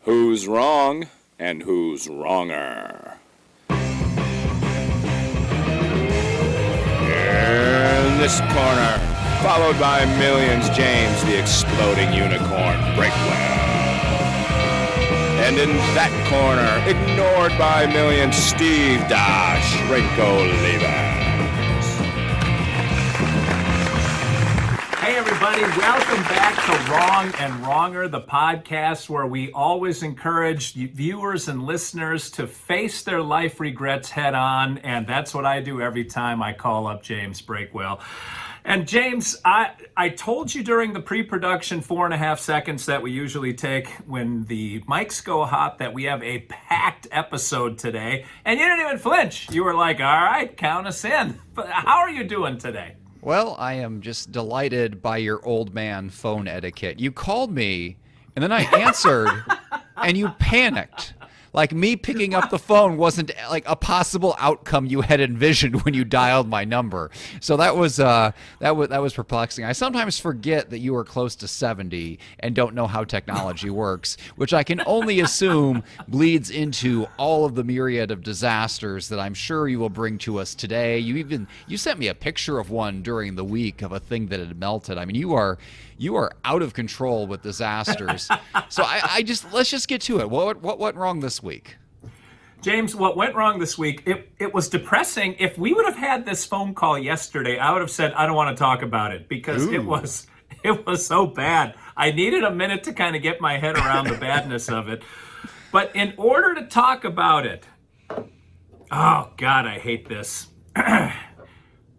Who's wrong and who's wronger? In this corner, followed by millions, James the Exploding Unicorn Breakwell. And in that corner, ignored by millions, Steve Dash Rinko Levers. Hey everybody, welcome back to Wrong and Wronger, the podcast where we always encourage viewers and listeners to face their life regrets head on, and that's what I do every time I call up James Breakwell. And James, I told you during the pre-production 4.5 seconds that we usually take when the mics go hot that we have a packed episode today, and you didn't even flinch. You were like, all right, count us in. But how are you doing today? Well, I am just delighted by your old man phone etiquette. You called me, and then I answered, and you panicked. Like me picking up the phone wasn't like a possible outcome you had envisioned when you dialed my number. So that was perplexing. I sometimes forget that you are close to 70 and don't know how technology works, which I can only assume bleeds into all of the myriad of disasters that I'm sure you will bring to us today. You sent me a picture of one during the week of a thing that had melted. I mean, you are out of control with disasters. So let's just get to it. What went wrong this week? James, what went wrong this week, it was depressing. If we would have had this phone call yesterday, I would have said, I don't want to talk about it because it was so bad. I needed a minute to kind of get my head around the badness of it. But in order to talk about it, oh God, I hate this.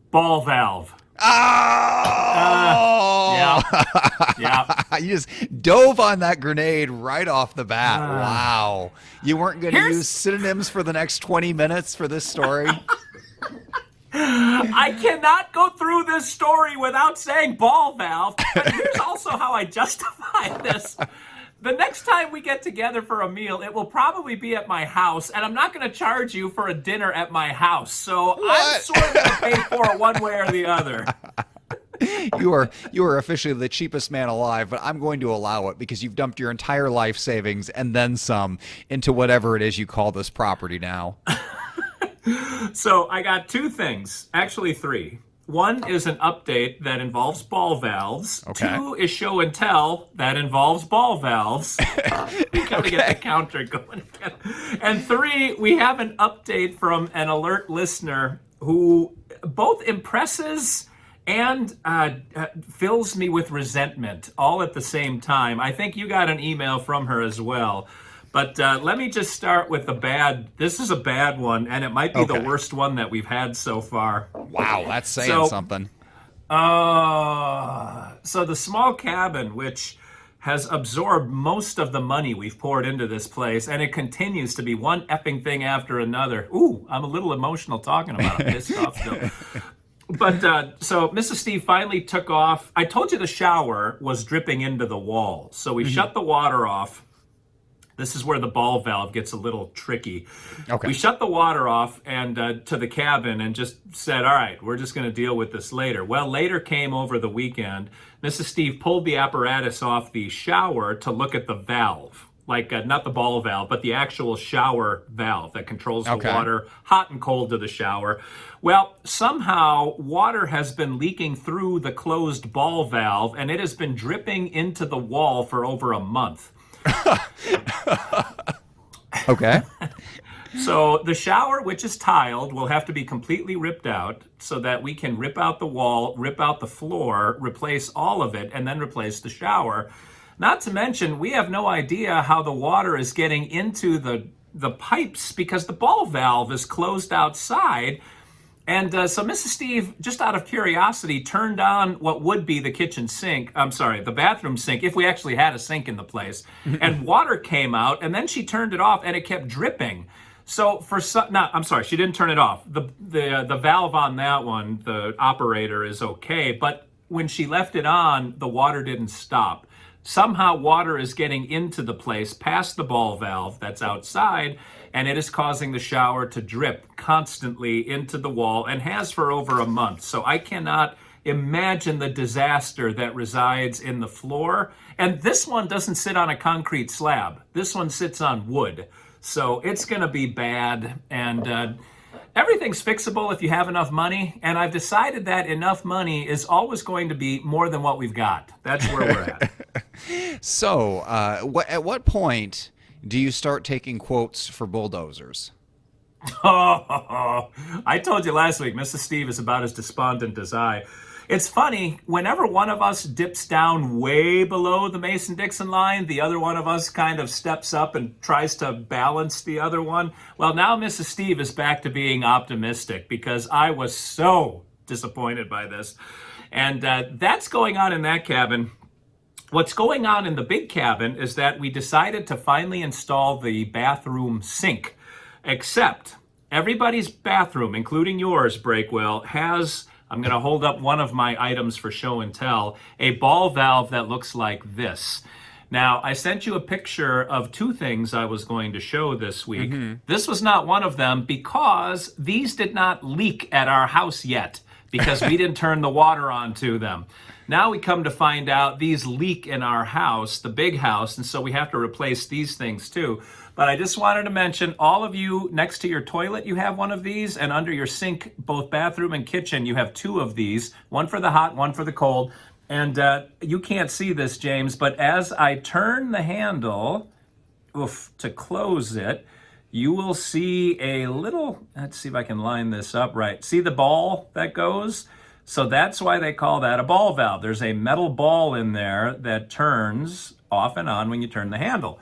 Ball valve. Oh! Yeah. You just dove on that grenade right off the bat. Wow. You weren't going to use synonyms for the next 20 minutes for this story? I cannot go through this story without saying ball valve, but here's also how I justify this. The next time we get together for a meal, it will probably be at my house, and I'm not going to charge you for a dinner at my house. So I'm sort of going to pay for it one way or the other. You are officially the cheapest man alive, but I'm going to allow it because you've dumped your entire life savings and then some into whatever it is you call this property now. So I got two things, actually three. One is an update that involves ball valves. Okay. Two is show and tell that involves ball valves. We gotta get the counter going again. And three, we have an update from an alert listener who both impresses and fills me with resentment all at the same time. I think you got an email from her as well. But let me just start with this is a bad one, and it might be the worst one that we've had so far. Wow, that's saying something. So the small cabin, which has absorbed most of the money we've poured into this place, and it continues to be one effing thing after another. Ooh, I'm a little emotional talking about it. Pissed off still. But so Mrs. Steve finally took off. I told you the shower was dripping into the wall. So we shut the water off. This is where the ball valve gets a little tricky. Okay. We shut the water off and to the cabin and just said, all right, we're just going to deal with this later. Well, later came over the weekend. Mrs. Steve pulled the apparatus off the shower to look at the valve. Like not the ball valve, but the actual shower valve that controls the water, hot and cold to the shower. Well, somehow water has been leaking through the closed ball valve, and it has been dripping into the wall for over a month. Okay. So the shower, which is tiled, will have to be completely ripped out so that we can rip out the wall, rip out the floor, replace all of it, and then replace the shower. Not to mention, we have no idea how the water is getting into the pipes because the ball valve is closed outside. And so Mrs. Steve, just out of curiosity, turned on what would be the kitchen sink. I'm sorry, the bathroom sink, if we actually had a sink in the place. And water came out, and then she turned it off, and it kept dripping. So she didn't turn it off. The valve on that one, the operator, is okay. But when she left it on, the water didn't stop. Somehow water is getting into the place past the ball valve that's outside, and it is causing the shower to drip constantly into the wall and has for over a month. So I cannot imagine the disaster that resides in the floor. And this one doesn't sit on a concrete slab. This one sits on wood. So it's going to be bad. And everything's fixable if you have enough money. And I've decided that enough money is always going to be more than what we've got. That's where we're at. So, at what point do you start taking quotes for bulldozers? Oh, I told you last week, Mrs. Steve is about as despondent as I. It's funny, whenever one of us dips down way below the Mason-Dixon line, the other one of us kind of steps up and tries to balance the other one. Well, now Mrs. Steve is back to being optimistic because I was so disappointed by this. And that's going on in that cabin. What's going on in the big cabin is that we decided to finally install the bathroom sink, except everybody's bathroom, including yours, Breakwell, has, I'm going to hold up one of my items for show and tell, a ball valve that looks like this. Now, I sent you a picture of two things I was going to show this week. This was not one of them because these did not leak at our house yet because we didn't turn the water on to them. Now we come to find out these leak in our house, the big house, and so we have to replace these things too. But I just wanted to mention, all of you next to your toilet, you have one of these, and under your sink, both bathroom and kitchen, you have two of these, one for the hot, one for the cold. And you can't see this, James, but as I turn the handle to close it, you will see a little, let's see if I can line this up right. See the ball that goes? So that's why they call that a ball valve. There's a metal ball in there that turns off and on when you turn the handle.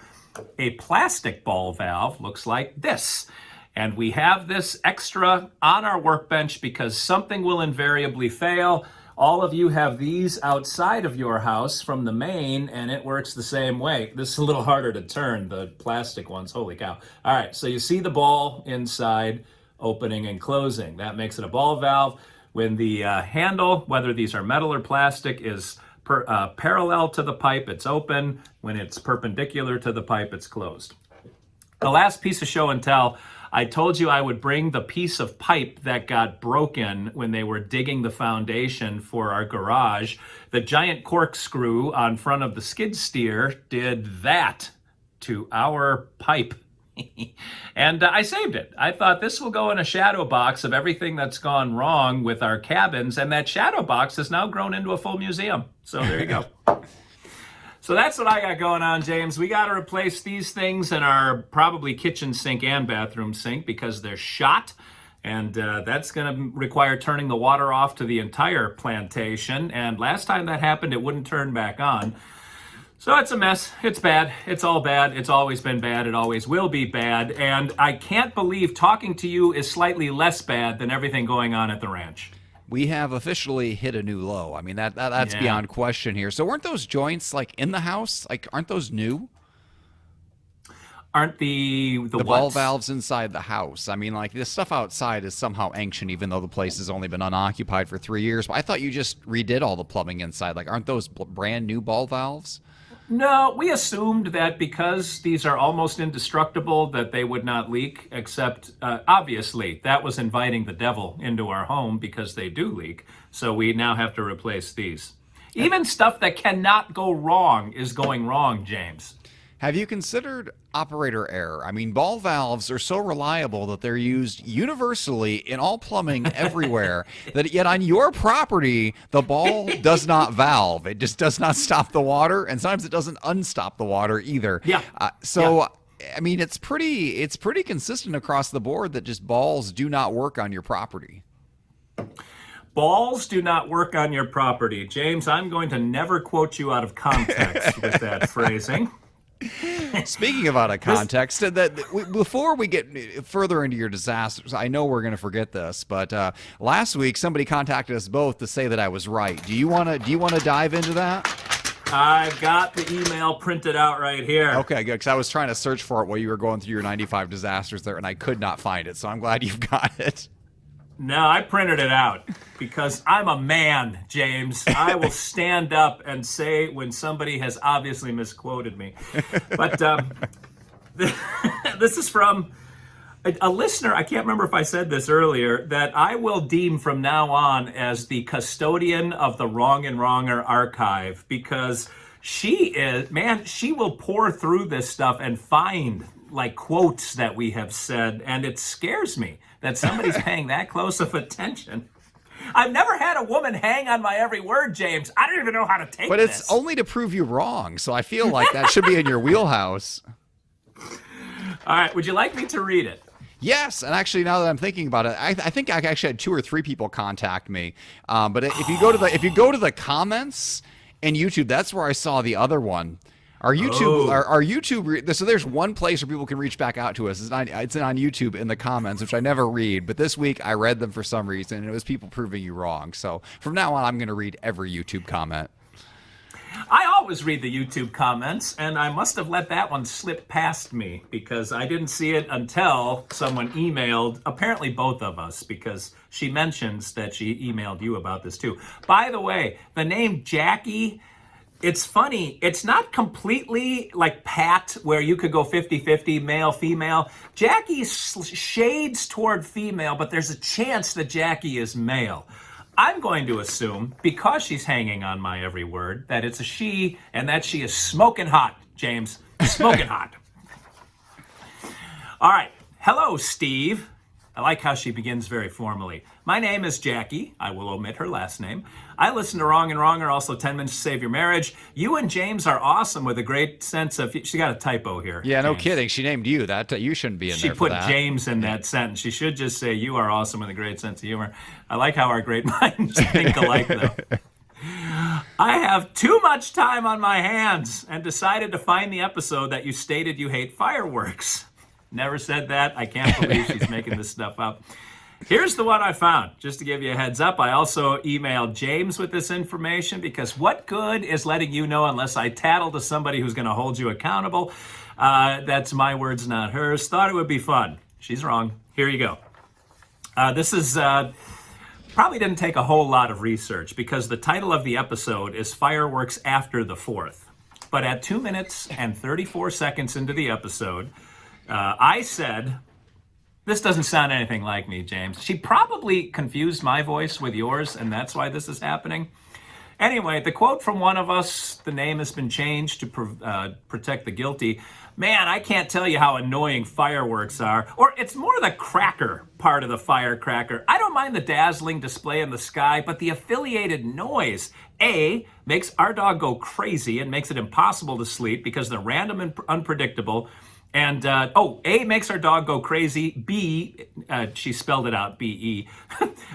A plastic ball valve looks like this. And we have this extra on our workbench because something will invariably fail. All of you have these outside of your house from the main, and it works the same way. This is a little harder to turn, the plastic ones. Holy cow. All right, so you see the ball inside opening and closing. That makes it a ball valve. When the handle, whether these are metal or plastic, is parallel to the pipe, it's open. When it's perpendicular to the pipe, it's closed. The last piece of show and tell, I told you I would bring the piece of pipe that got broken when they were digging the foundation for our garage. The giant corkscrew on front of the skid steer did that to our pipe. And I saved it. I thought this will go in a shadow box of everything that's gone wrong with our cabins, and that shadow box has now grown into a full museum. So there you go. So that's what I got going on, James. We got to replace these things in our probably kitchen sink and bathroom sink because they're shot, and that's going to require turning the water off to the entire plantation. And last time that happened, it wouldn't turn back on. So it's a mess. It's bad. It's all bad. It's always been bad. It always will be bad. And I can't believe talking to you is slightly less bad than everything going on at the ranch. We have officially hit a new low. I mean, that's Yeah. beyond question here. So weren't those joints like in the house? Like, aren't those new? Aren't the Ball what's? valves inside the house. I mean, like, this stuff outside is somehow ancient, even though the place has only been unoccupied for 3 years. But I thought you just redid all the plumbing inside. Like, aren't those brand new ball valves? No, we assumed that because these are almost indestructible that they would not leak, except obviously that was inviting the devil into our home because they do leak. So we now have to replace these. Even stuff that cannot go wrong is going wrong, James. Have you considered operator error? I mean, ball valves are so reliable that they're used universally in all plumbing everywhere, that yet on your property, the ball does not valve. It just does not stop the water, and sometimes it doesn't unstop the water either. Yeah. I mean, it's pretty consistent across the board that just balls do not work on your property. Balls do not work on your property. James, I'm going to never quote you out of context with that phrasing. Speaking of out of context, before we get further into your disasters, I know we're going to forget this, but last week somebody contacted us both to say that I was right. Do you want to dive into that? I've got the email printed out right here. Okay, good, because I was trying to search for it while you were going through your 95 disasters there, and I could not find it, so I'm glad you've got it. No, I printed it out because I'm a man, James. I will stand up and say when somebody has obviously misquoted me. But this is from a listener, I can't remember if I said this earlier, that I will deem from now on as the custodian of the Wrong and Wronger archive, because she will pour through this stuff and find like quotes that we have said, and it scares me that somebody's paying that close of attention. I've never had a woman hang on my every word, James. I don't even know how to take But this. it's only to prove you wrong, so I feel like that should be in your wheelhouse. All right, would you like me to read it? Yes, and actually, now that I'm thinking about it, I think I actually had 2 or 3 people contact me. But if you go to the comments in YouTube, that's where I saw the other one. Our YouTube, so there's one place where people can reach back out to us. It's on YouTube in the comments, which I never read. But this week I read them for some reason, and it was people proving you wrong. So from now on, I'm going to read every YouTube comment. I always read the YouTube comments, and I must have let that one slip past me because I didn't see it until someone emailed, apparently both of us, because she mentions that she emailed you about this too. By the way, the name Jackie, it's funny. It's not completely like Pat, where you could go 50-50, male, female. Jackie shades toward female, but there's a chance that Jackie is male. I'm going to assume, because she's hanging on my every word, that it's a she and that she is smoking hot, James. Smoking hot. All right. Hello, Steve. I like how she begins very formally. My name is Jackie. I will omit her last name. I listen to Wrong and Wronger, also 10 Minutes to Save Your Marriage. You and James are awesome with a great sense of... She got a typo here. Yeah, no James. Kidding. She named you. That you shouldn't be in there for that. She put James in that sentence. She should just say, you are awesome with a great sense of humor. I like how our great minds think alike, though. I have too much time on my hands and decided to find the episode that you stated you hate fireworks. Never said that. I can't believe she's making this stuff up. Here's the one I found, just to give you a heads up. I also emailed James with this information because what good is letting you know unless I tattle to somebody who's going to hold you accountable? That's my words, not hers. Thought it would be fun. She's wrong. Here you go. This is probably didn't take a whole lot of research because the title of the episode is Fireworks After the 4th. But at 2 minutes and 34 seconds into the episode, I said... This doesn't sound anything like me, James. She probably confused my voice with yours, and that's why this is happening. Anyway, the quote from one of us, the name has been changed to protect the guilty. Man, I can't tell you how annoying fireworks are. Or it's more the cracker part of the firecracker. I don't mind the dazzling display in the sky, but the affiliated noise, A, makes our dog go crazy and makes it impossible to sleep because they're random and unpredictable. And, A makes our dog go crazy. B, she spelled it out, B-E.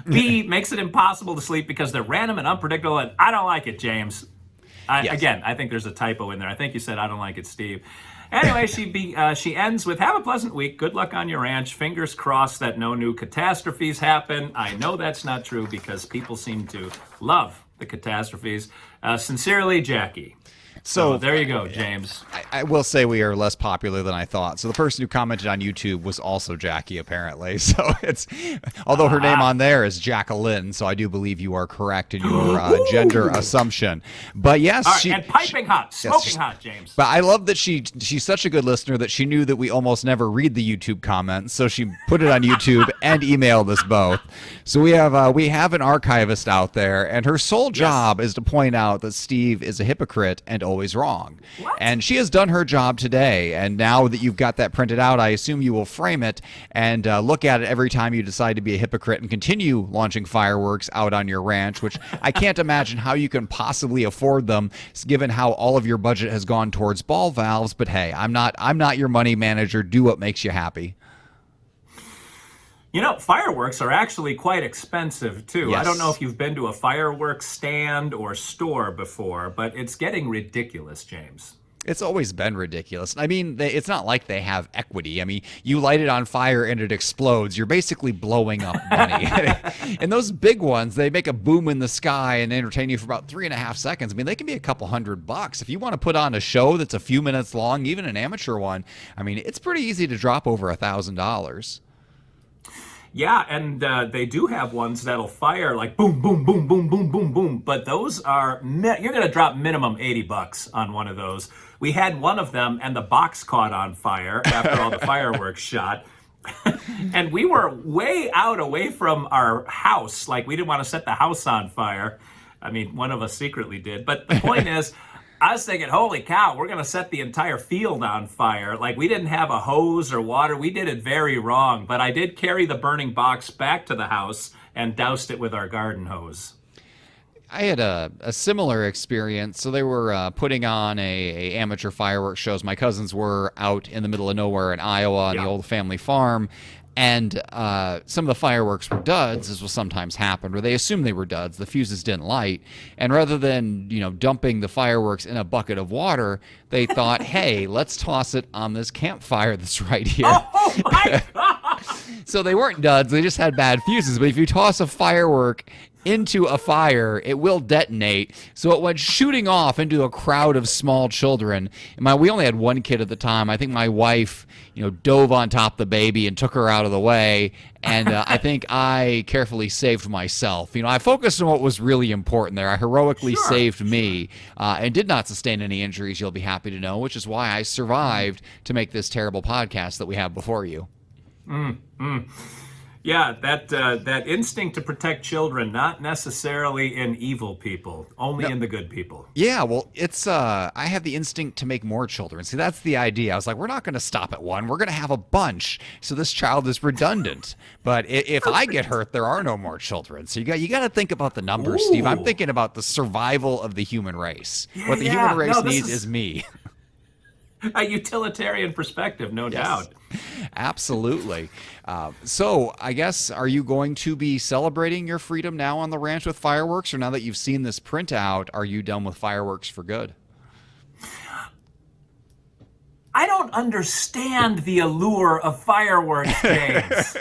B makes it impossible to sleep because they're random and unpredictable, and I don't like it, James. Yes. Again, I think there's a typo in there. I think you said, I don't like it, Steve. Anyway, she ends with, have a pleasant week. Good luck on your ranch. Fingers crossed that no new catastrophes happen. I know that's not true because people seem to love the catastrophes. Sincerely, Jackie. So there you go, James. I will say we are less popular than I thought. So the person who commented on YouTube was also Jackie, apparently. So it's, although her name on there is Jacqueline, so I do believe you are correct in your gender assumption. But yes, all right, and piping hot, smoking hot, James. But I love that she's such a good listener that she knew that we almost never read the YouTube comments, so she put it on YouTube and emailed us both. So we have an archivist out there, and her sole job is to point out that Steve is a hypocrite and always wrong. What? And she has done her job today, and now that you've got that printed out, I assume you will frame it and look at it every time you decide to be a hypocrite and continue launching fireworks out on your ranch, which I can't imagine how you can possibly afford them given how all of your budget has gone towards ball valves. But hey, I'm not your money manager. Do what makes you happy. You know, fireworks are actually quite expensive, too. Yes. I don't know if you've been to a fireworks stand or store before, but it's getting ridiculous, James. It's always been ridiculous. I mean, it's not like they have equity. I mean, you light it on fire and it explodes. You're basically blowing up money. And those big ones, they make a boom in the sky and entertain you for about 3.5 seconds. I mean, they can be a couple $100. If you want to put on a show that's a few minutes long, even an amateur one, I mean, it's pretty easy to drop over $1,000. Yeah, and they do have ones that'll fire like boom, boom, boom, boom, boom, boom, boom. But those are, you're going to drop minimum $80 on one of those. We had one of them and the box caught on fire after all the fireworks shot. And we were way out away from our house. Like, we didn't want to set the house on fire. I mean, one of us secretly did. But the point is, I was thinking, holy cow, we're going to set the entire field on fire. Like, we didn't have a hose or water. We did it very wrong. But I did carry the burning box back to the house and doused it with our garden hose. I had a similar experience. So they were putting on a amateur fireworks shows. My cousins were out in the middle of nowhere in Iowa on the old family farm. And some of the fireworks were duds, as will sometimes happen, where they assumed they were duds. The fuses didn't light. And rather than, dumping the fireworks in a bucket of water, they thought, hey, let's toss it on this campfire that's right here. Oh, my God! So they weren't duds. They just had bad fuses. But if you toss a firework into a fire, it will detonate. So it went shooting off into a crowd of small children. And we only had one kid at the time. I think my wife, dove on top of the baby and took her out of the way. And I think I carefully saved myself. I focused on what was really important there. I heroically saved me and did not sustain any injuries, you'll be happy to know, which is why I survived to make this terrible podcast that we have before you. Yeah, that instinct to protect children, not necessarily in evil people, only in the good people. Yeah, well, it's I have the instinct to make more children. See, that's the idea. I was like, we're not going to stop at one. We're going to have a bunch. So this child is redundant. But if I get hurt, there are no more children. So you got to think about the numbers, Steve. I'm thinking about the survival of the human race. What the human race needs is me. A utilitarian perspective, no doubt. Absolutely. So I guess, are you going to be celebrating your freedom now on the ranch with fireworks, or now that you've seen this printout, are you done with fireworks for good? I don't understand the allure of fireworks, James.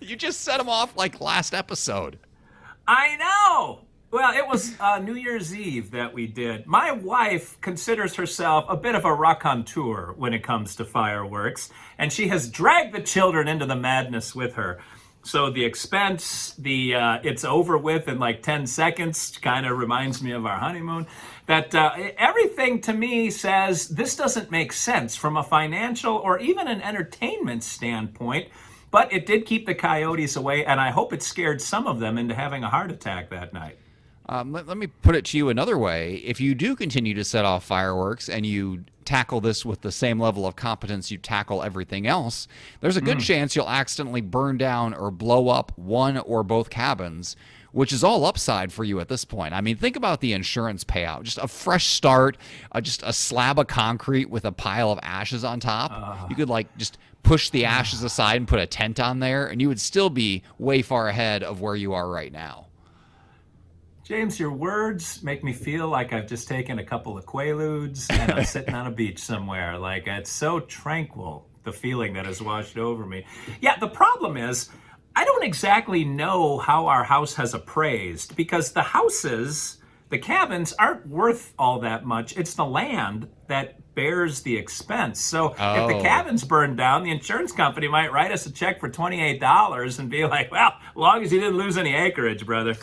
You just set them off like last episode. I know. Well, it was New Year's Eve that we did. My wife considers herself a bit of a raconteur when it comes to fireworks, and she has dragged the children into the madness with her. So the expense, it's over with in like 10 seconds, kind of reminds me of our honeymoon. That everything to me says this doesn't make sense from a financial or even an entertainment standpoint. But it did keep the coyotes away, and I hope it scared some of them into having a heart attack that night. Let me put it to you another way. If you do continue to set off fireworks and you tackle this with the same level of competence you tackle everything else, there's a good chance you'll accidentally burn down or blow up one or both cabins, which is all upside for you at this point. I mean, think about the insurance payout. Just a fresh start, just a slab of concrete with a pile of ashes on top. You could just push the ashes aside and put a tent on there, and you would still be way far ahead of where you are right now. James, your words make me feel like I've just taken a couple of Quaaludes and I'm sitting on a beach somewhere. Like, it's so tranquil, the feeling that has washed over me. Yeah, the problem is, I don't exactly know how our house has appraised, because the cabins aren't worth all that much. It's the land that bears the expense. So if the cabins burn down, the insurance company might write us a check for $28 and be like, well, as long as you didn't lose any acreage, brother.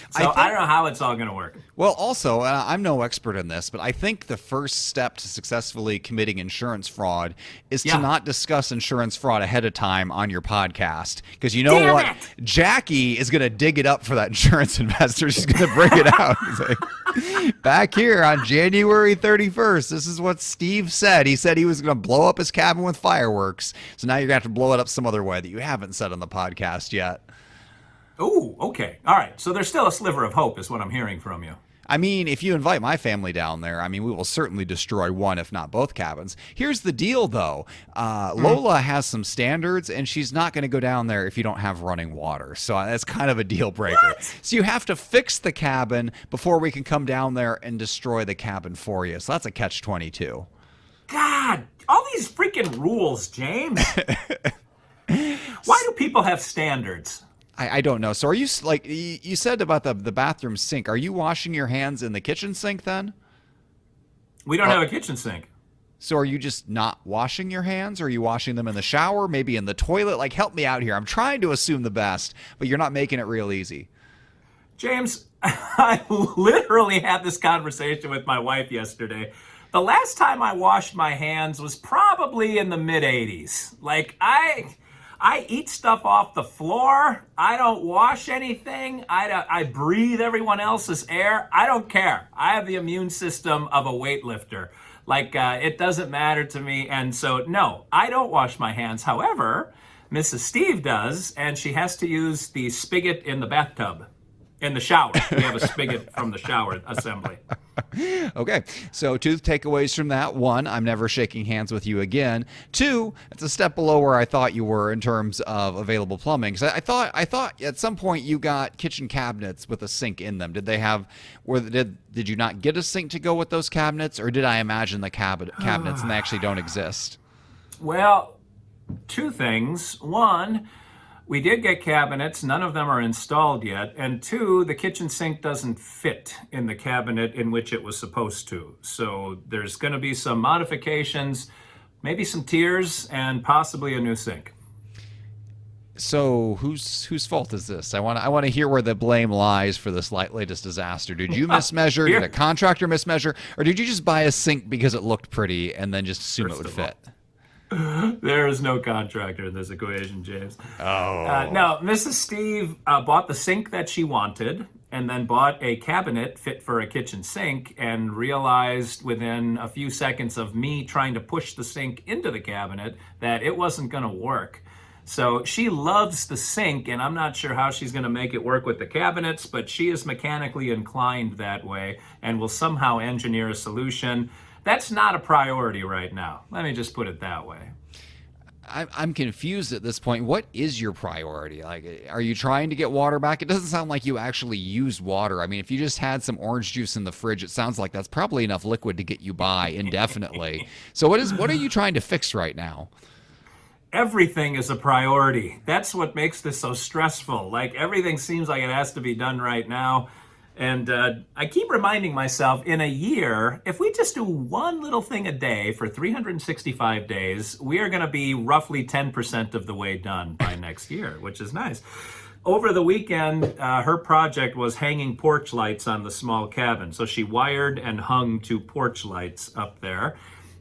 So I don't know how it's all going to work. Well, also, I'm no expert in this, but I think the first step to successfully committing insurance fraud is to not discuss insurance fraud ahead of time on your podcast. Because you know what? Jackie is going to dig it up for that insurance investor. She's going to bring it out. Like, back here on January 31st, this is what Steve said. He said he was going to blow up his cabin with fireworks. So now you're going to have to blow it up some other way that you haven't said on the podcast yet. Oh, okay. All right. So there's still a sliver of hope is what I'm hearing from you. I mean, if you invite my family down there, we will certainly destroy one, if not both cabins. Here's the deal, though. Lola has some standards, and she's not going to go down there if you don't have running water. So that's kind of a deal breaker. What? So you have to fix the cabin before we can come down there and destroy the cabin for you. So that's a catch-22. God, all these freaking rules, James. Why do people have standards? I don't know. So are you, you said about the bathroom sink, are you washing your hands in the kitchen sink then? We don't have a kitchen sink. So are you just not washing your hands? Or are you washing them in the shower, maybe in the toilet? Help me out here. I'm trying to assume the best, but you're not making it real easy. James, I literally had this conversation with my wife yesterday. The last time I washed my hands was probably in the mid-'80s. I eat stuff off the floor. I don't wash anything. I breathe everyone else's air. I don't care. I have the immune system of a weightlifter. Like, it doesn't matter to me. And so, no, I don't wash my hands. However, Mrs. Steve does, and she has to use the spigot in the bathtub. In the shower. We have a spigot from the shower assembly. Okay, so two takeaways from that. One, I'm never shaking hands with you again. Two, it's a step below where I thought you were in terms of available plumbing. Because I thought at some point you got kitchen cabinets with a sink in them. Did they have? Did you not get a sink to go with those cabinets, or did I imagine the cabinets and they actually don't exist? Well, two things. One, we did get cabinets. None of them are installed yet. And two, the kitchen sink doesn't fit in the cabinet in which it was supposed to. So there's going to be some modifications, maybe some tears, and possibly a new sink. So whose fault is this? I want to hear where the blame lies for this latest disaster. Did you mismeasure? Did a contractor mismeasure? Or did you just buy a sink because it looked pretty and then just assume it would fit? There is no contractor in this equation, James. Oh. No, Mrs. Steve bought the sink that she wanted and then bought a cabinet fit for a kitchen sink and realized within a few seconds of me trying to push the sink into the cabinet that it wasn't going to work. So she loves the sink, and I'm not sure how she's going to make it work with the cabinets, but she is mechanically inclined that way and will somehow engineer a solution. That's not a priority right now. Let me just put it that way. I'm confused at this point. What is your priority? Like, are you trying to get water back? It doesn't sound like you actually used water. I mean, if you just had some orange juice in the fridge, it sounds like that's probably enough liquid to get you by indefinitely. So what are you trying to fix right now? Everything is a priority. That's what makes this so stressful. Like, everything seems like it has to be done right now. And I keep reminding myself, in a year, if we just do one little thing a day for 365 days, we are going to be roughly 10% of the way done by next year, which is nice. Over the weekend, her project was hanging porch lights on the small cabin. So she wired and hung 2 porch lights up there.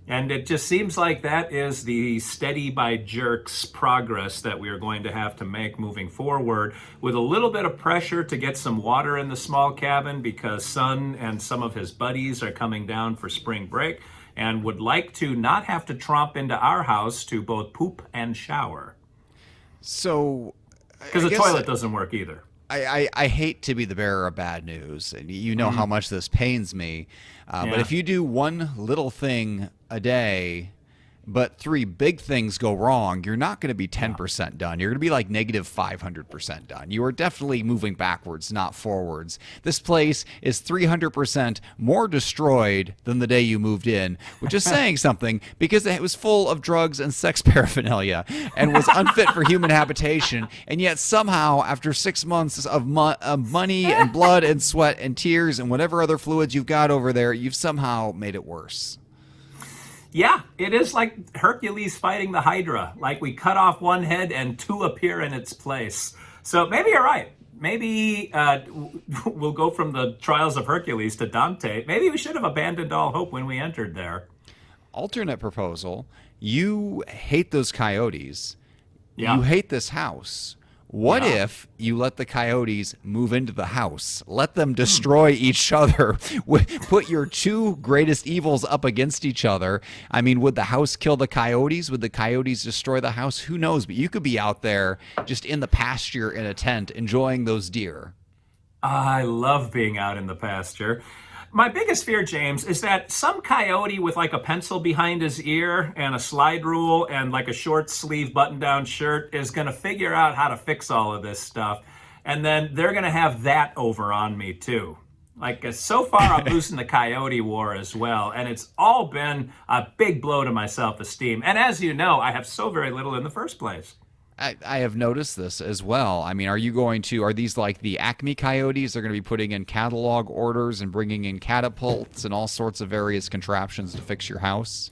And it just seems like that is the steady by jerks progress that we are going to have to make moving forward, with a little bit of pressure to get some water in the small cabin because Son and some of his buddies are coming down for spring break and would like to not have to tromp into our house to both poop and shower. So, because the toilet doesn't work either. I hate to be the bearer of bad news, and you know how much this pains me. But if you do one little thing a day, but 3 big things go wrong, you're not going to be 10% done. You're going to be like negative 500% done. You are definitely moving backwards, not forwards. This place is 300% more destroyed than the day you moved in, which is saying something because it was full of drugs and sex paraphernalia and was unfit for human habitation. And yet somehow, after 6 months of money and blood and sweat and tears and whatever other fluids you've got over there, you've somehow made it worse. Yeah, it is like Hercules fighting the Hydra. Like, we cut off one head and 2 appear in its place. So maybe you're right. Maybe we'll go from the trials of Hercules to Dante. Maybe we should have abandoned all hope when we entered there. Alternate proposal. You hate those coyotes. Yeah. You hate this house. What if you let the coyotes move into the house? Let them destroy each other. Put your 2 greatest evils up against each other. I mean, would the house kill the coyotes? Would the coyotes destroy the house? Who knows? But you could be out there just in the pasture in a tent enjoying those deer. I love being out in the pasture. My biggest fear, James, is that some coyote with like a pencil behind his ear and a slide rule and like a short sleeve button down shirt is going to figure out how to fix all of this stuff. And then they're going to have that over on me too. Like, so far I'm losing the coyote war as well. And it's all been a big blow to my self-esteem. And as you know, I have so very little in the first place. I have noticed this as well. I mean, are these like the Acme Coyotes? They're going to be putting in catalog orders and bringing in catapults and all sorts of various contraptions to fix your house?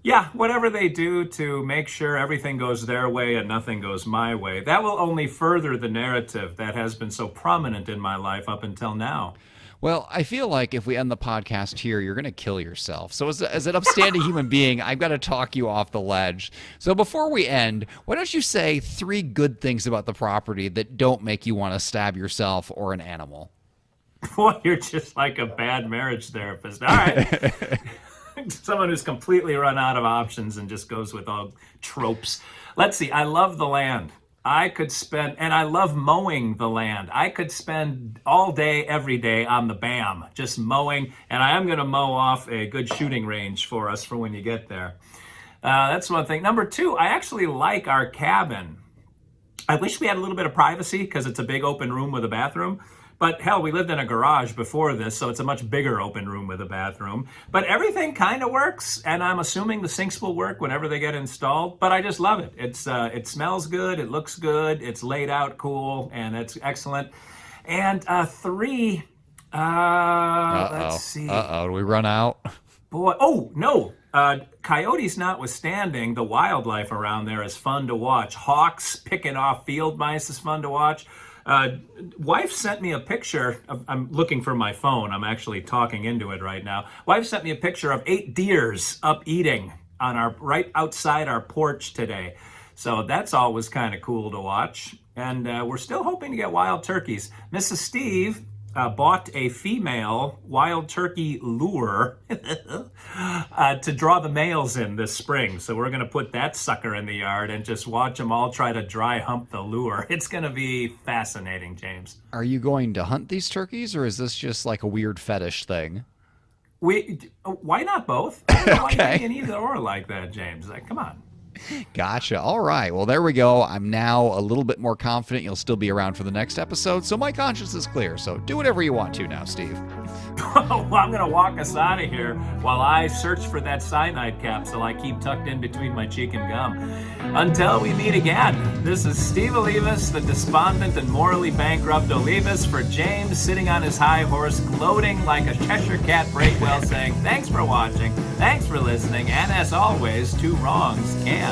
Yeah, whatever they do to make sure everything goes their way and nothing goes my way. That will only further the narrative that has been so prominent in my life up until now. Well, I feel like if we end the podcast here, you're going to kill yourself. So as an upstanding human being, I've got to talk you off the ledge. So before we end, why don't you say 3 good things about the property that don't make you want to stab yourself or an animal? Boy, you're just like a bad marriage therapist. All right. Someone who's completely run out of options and just goes with all tropes. Let's see. I love the land. I could spend, and I love mowing the land. I could spend all day, every day on the BAM, just mowing. And I am going to mow off a good shooting range for us for when you get there. That's one thing. Number 2, I actually like our cabin. I wish we had a little bit of privacy because it's a big open room with a bathroom. But hell, we lived in a garage before this, so it's a much bigger open room with a bathroom. But everything kind of works, and I'm assuming the sinks will work whenever they get installed. But I just love it. It smells good, it looks good, it's laid out cool, and it's excellent. And 3, let's see. Do we run out? Boy, oh no! Coyotes notwithstanding, the wildlife around there is fun to watch. Hawks picking off field mice is fun to watch. Wife sent me a picture I'm looking for my phone. I'm actually talking into it right now. Wife sent me a picture of 8 deers up eating on right outside our porch today. So that's always kind of cool to watch. And we're still hoping to get wild turkeys. Mrs. Steve bought a female wild turkey lure to draw the males in this spring. So we're going to put that sucker in the yard and just watch them all try to dry hump the lure. It's going to be fascinating, James. Are you going to hunt these turkeys, or is this just like a weird fetish thing? Why not both? I don't know Okay. why you can either or like that, James. Like, come on. Gotcha. All right. Well, there we go. I'm now a little bit more confident you'll still be around for the next episode, so my conscience is clear. So do whatever you want to now, Steve. Well, I'm going to walk us out of here while I search for that cyanide capsule I keep tucked in between my cheek and gum. Until we meet again, this is Steve Olivas, the despondent and morally bankrupt Olivas, for James sitting on his high horse, gloating like a Cheshire Cat Breakwell, saying thanks for watching, thanks for listening, and as always, 2 wrongs can